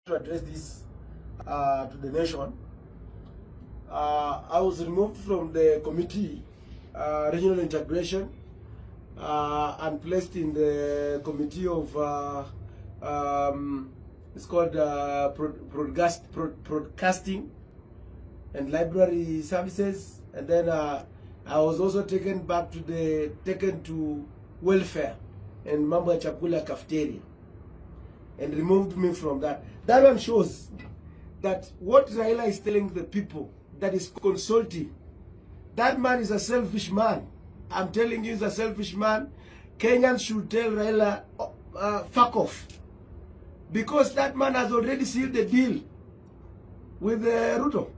to address this to the nation. I was removed from the committee, regional integration, and placed in the committee of it's called broadcasting and library services, and then I was also taken to welfare and mambo ya chakula cafeteria, and removed me from that. That one shows that what Raila is telling the people, that is consulting, that man is a selfish man. I'm telling you, he's a selfish man. Kenyans should tell Raila, fuck off. Because that man has already sealed the deal with Ruto.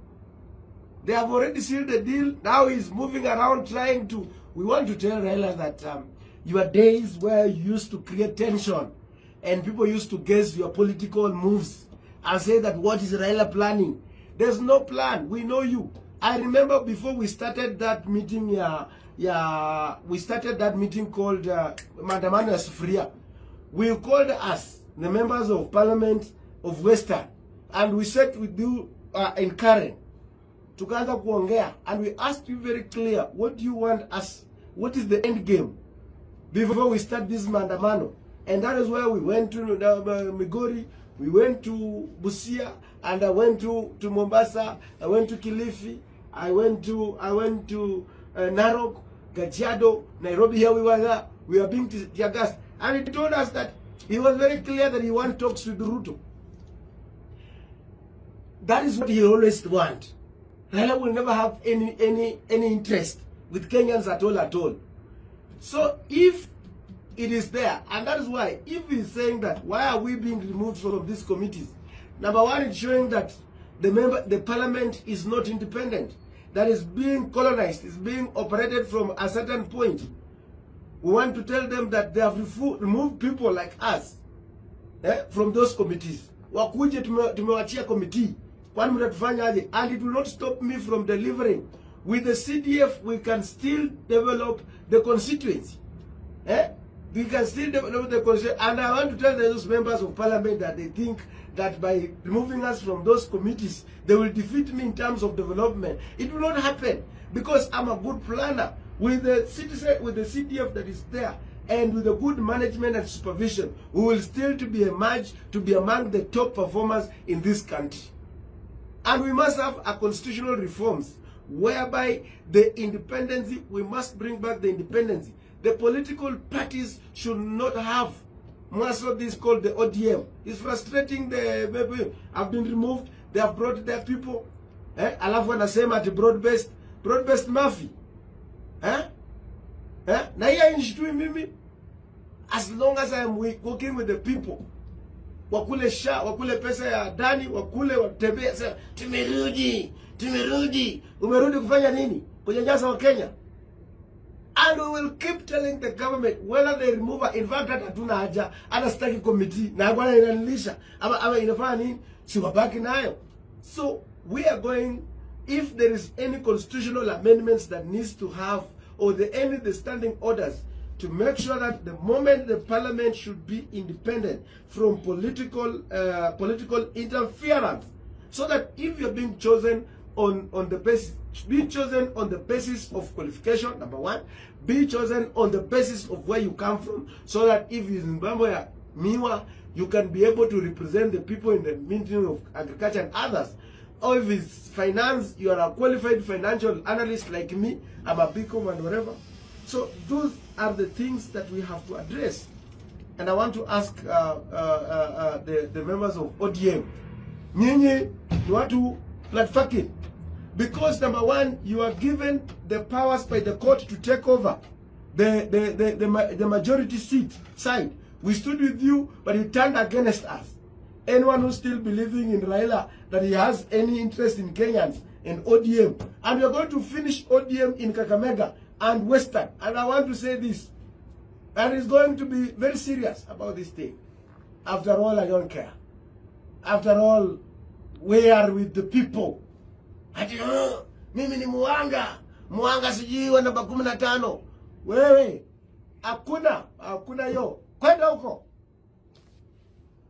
They have already sealed the deal. Now he's moving around trying to... We want to tell Raila that your days where you used to create tension and people used to guess your political moves and say that what is Raila planning? There's no plan. We know you. I remember before we started that meeting, we started that meeting called Maandamano ya Sufuria. We called us, the members of parliament of Western, and we sat with you in Karen, tukaanza kuongea, and we asked you very clear, what do you want us, what is the end game before we start this Maandamano? And that is why we went to Migori, we went to Busia, and I went to Mombasa, I went to Kilifi, I went to Narok, Kajiado, Nairobi. Here we were there. We were being tear gassed, and he told us that he was very clear that he wants talks with Ruto. That is what he always want. Raila will never have any interest with Kenyans at all. So if it is there, and that is why, if he's saying that, why are we being removed from these committees? Number one, it's showing that the parliament is not independent. That is being colonized, is being operated from a certain point. We want to tell them that they have removed people like us from those committees. Wakuje tumewachia committee. Kwani mtatufanya aje? And it will not stop me from delivering. With the CDF, we can still develop the constituency. We can still develop the constituency. And I want to tell those members of parliament that they think that by removing us from those committees, they will defeat me in terms of development. It will not happen, because I'm a good planner. With the citizen, with the CDF that is there, and with the good management and supervision, we will still to be among the top performers in this country. And we must have a constitutional reforms whereby the independence, we must bring back the independence. The political parties should not have most of this called the ODM. It's frustrating. The people have been removed. They have brought their people. Alafu anasema ati broad-based mafia. Na hiya nishtui mimi. As long as I am working with the people, wakule pesa ya dani, wakule watembea sasa tumerudi. Umerudi kufanya nini? Kunyanyasa wa Kenya. And we will keep telling the government whether they remove her. In fact, that hatuna haja, anastaki committee na bwana inanilisha ama inafanya nini, si wabaki nayo. So we are going, if there is any constitutional amendments that needs to have, or the standing orders, to make sure that the moment the parliament should be independent from political interference, so that if you're being chosen on the basis, be chosen on the basis of qualification, number one, be chosen on the basis of where you come from, so that if it's in Zimbabwe, Miwa, you can be able to represent the people in the Ministry of Agriculture and others. Or if it's finance, you are a qualified financial analyst like me, I'm a BCom and whatever. So those are the things that we have to address. And I want to ask the members of ODM, nyinyi ni watu like fucking. Because number one, you are given the powers by the court to take over the majority side. We stood with you, but you turned against us. Anyone who's still believing in Raila, that he has any interest in Kenyans and ODM, and we are going to finish ODM in Kakamega and Western. And I want to say this, and it's going to be very serious about this thing. After all, I don't care. After all, we are with the people. Ati mimi ni muanga sijui wa namba 15. Wewe hakuna yo. Kwenda huko.